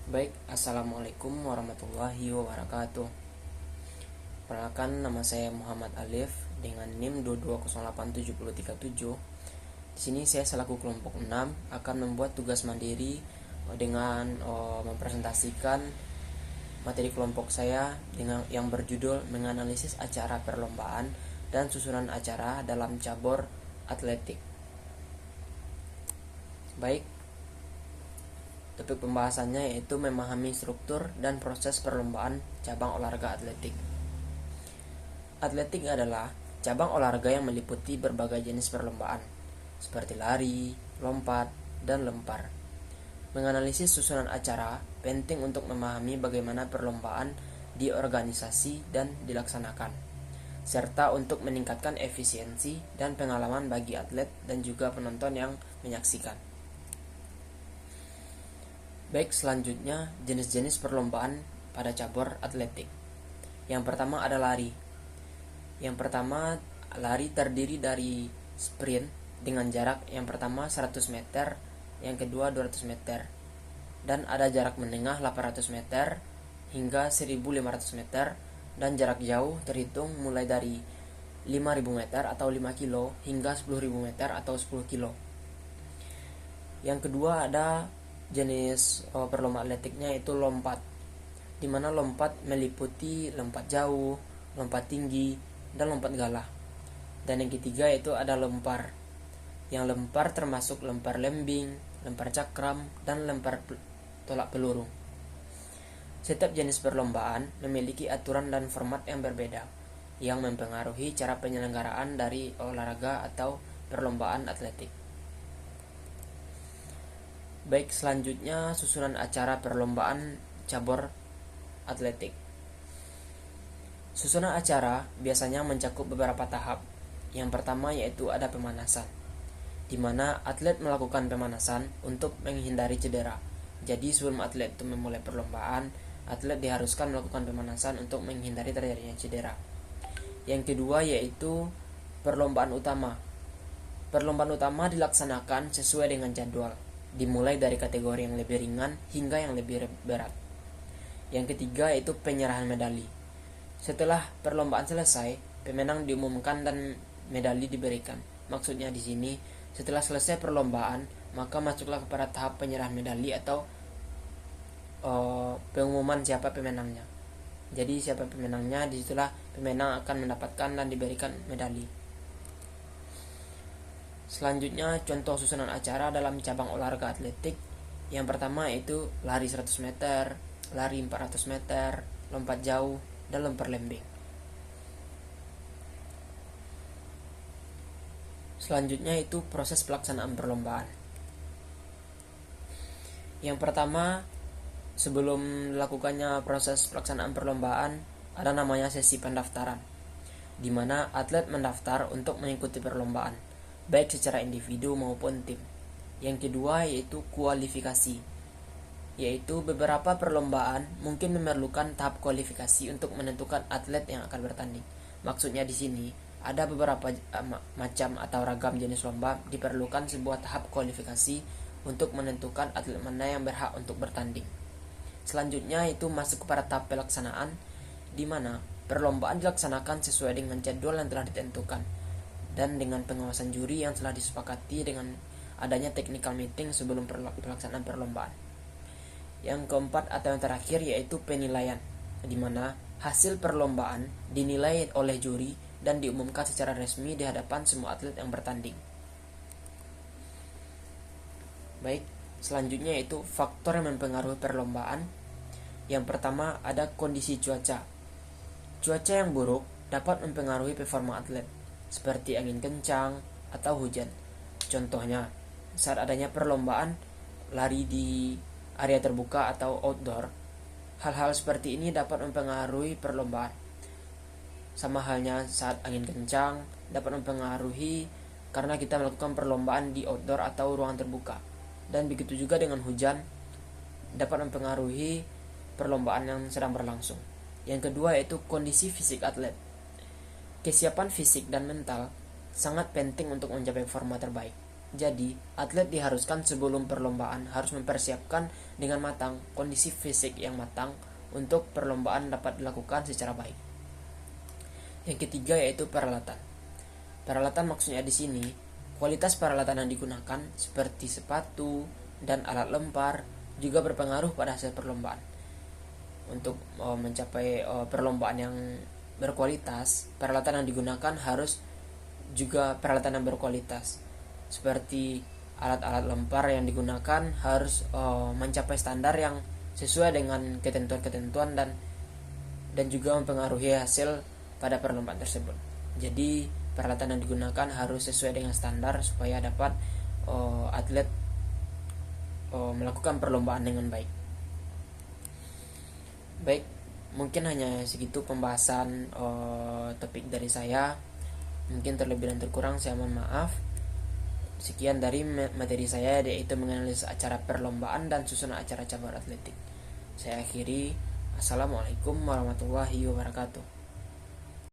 Baik, Assalamualaikum warahmatullahi wabarakatuh. Perkenalkan, nama saya Muhammad Alif dengan NIM 2208737. Di sini saya selaku kelompok 6 akan membuat tugas mandiri dengan mempresentasikan materi kelompok saya dengan yang berjudul menganalisis acara perlombaan dan susunan acara dalam cabur atletik. Baik, topik pembahasannya yaitu memahami struktur dan proses perlombaan cabang olahraga atletik. Atletik adalah cabang olahraga yang meliputi berbagai jenis perlombaan, seperti lari, lompat, dan lempar. Menganalisis susunan acara penting untuk memahami bagaimana perlombaan diorganisasi dan dilaksanakan, serta untuk meningkatkan efisiensi dan pengalaman bagi atlet dan juga penonton yang menyaksikan. Baik, selanjutnya jenis-jenis perlombaan pada cabur atletik. Yang pertama ada lari. Yang pertama, lari terdiri dari sprint dengan jarak yang pertama 100 meter, yang kedua 200 meter, dan ada jarak menengah 800 meter hingga 1500 meter, dan jarak jauh terhitung mulai dari 5000 meter atau 5 kilo hingga 10.000 meter atau 10 kilo. Yang kedua ada jenis perlombaan atletiknya itu lompat, di mana lompat meliputi lompat jauh, lompat tinggi, dan lompat galah. Dan yang ketiga itu ada lempar. Yang lempar termasuk lempar lembing, lempar cakram, dan lempar tolak peluru. Setiap jenis perlombaan memiliki aturan dan format yang berbeda, yang mempengaruhi cara penyelenggaraan dari olahraga atau perlombaan atletik. Baik, selanjutnya susunan acara perlombaan cabur atletik. Susunan acara biasanya mencakup beberapa tahap. Yang pertama yaitu ada pemanasan, di mana atlet melakukan pemanasan untuk menghindari cedera. Jadi sebelum atlet itu memulai perlombaan, atlet diharuskan melakukan pemanasan untuk menghindari terjadinya cedera. Yang kedua yaitu perlombaan utama. Perlombaan utama dilaksanakan sesuai dengan jadwal, dimulai dari kategori yang lebih ringan hingga yang lebih berat. Yang ketiga yaitu penyerahan medali. Setelah perlombaan selesai, pemenang diumumkan dan medali diberikan. Maksudnya di sini, setelah selesai perlombaan, maka masuklah kepada tahap penyerahan medali atau pengumuman siapa pemenangnya. Jadi siapa pemenangnya, disitulah pemenang akan mendapatkan dan diberikan medali. Selanjutnya contoh susunan acara dalam cabang olahraga atletik. Yang pertama yaitu lari 100 meter, lari 400 meter, lompat jauh, dan lempar lembing. Selanjutnya itu proses pelaksanaan perlombaan. Yang pertama, sebelum dilakukannya proses pelaksanaan perlombaan, ada namanya sesi pendaftaran, di mana atlet mendaftar untuk mengikuti perlombaan, baik secara individu maupun tim. Yang kedua yaitu kualifikasi, yaitu beberapa perlombaan mungkin memerlukan tahap kualifikasi untuk menentukan atlet yang akan bertanding. Maksudnya di sini ada beberapa macam atau ragam jenis lomba diperlukan sebuah tahap kualifikasi untuk menentukan atlet mana yang berhak untuk bertanding. Selanjutnya itu masuk kepada tahap pelaksanaan, di mana perlombaan dilaksanakan sesuai dengan jadwal yang telah ditentukan dan dengan pengawasan juri yang telah disepakati dengan adanya technical meeting sebelum pelaksanaan perlombaan. Yang keempat atau yang terakhir yaitu penilaian, di mana hasil perlombaan dinilai oleh juri dan diumumkan secara resmi di hadapan semua atlet yang bertanding. Baik, selanjutnya yaitu faktor yang mempengaruhi perlombaan. Yang pertama ada kondisi cuaca. Cuaca yang buruk dapat mempengaruhi performa atlet, seperti angin kencang atau hujan. Contohnya, saat adanya perlombaan lari di area terbuka atau outdoor, hal-hal seperti ini dapat mempengaruhi perlombaan. Sama halnya saat angin kencang dapat mempengaruhi karena kita melakukan perlombaan di outdoor atau ruangan terbuka. Dan begitu juga dengan hujan dapat mempengaruhi perlombaan yang sedang berlangsung. Yang kedua yaitu kondisi fisik atlet. Kesiapan fisik dan mental sangat penting untuk mencapai performa terbaik. Jadi, atlet diharuskan sebelum perlombaan harus mempersiapkan dengan matang kondisi fisik yang matang untuk perlombaan dapat dilakukan secara baik. Yang ketiga yaitu peralatan. Peralatan maksudnya di sini kualitas peralatan yang digunakan seperti sepatu dan alat lempar juga berpengaruh pada hasil perlombaan. Untuk mencapai perlombaan yang berkualitas, peralatan yang digunakan harus juga peralatan yang berkualitas. Seperti alat-alat lempar yang digunakan harus mencapai standar yang sesuai dengan ketentuan-ketentuan dan juga mempengaruhi hasil pada perlombaan tersebut. Jadi peralatan yang digunakan harus sesuai dengan standar supaya dapat atlet melakukan perlombaan dengan baik. Baik, mungkin hanya segitu pembahasan topik dari saya. Mungkin terlebih dan terkurang saya mohon maaf. Sekian dari materi saya, yaitu menganalisis acara perlombaan dan susunan acara cabur atletik. Saya akhiri. Assalamualaikum warahmatullahi wabarakatuh.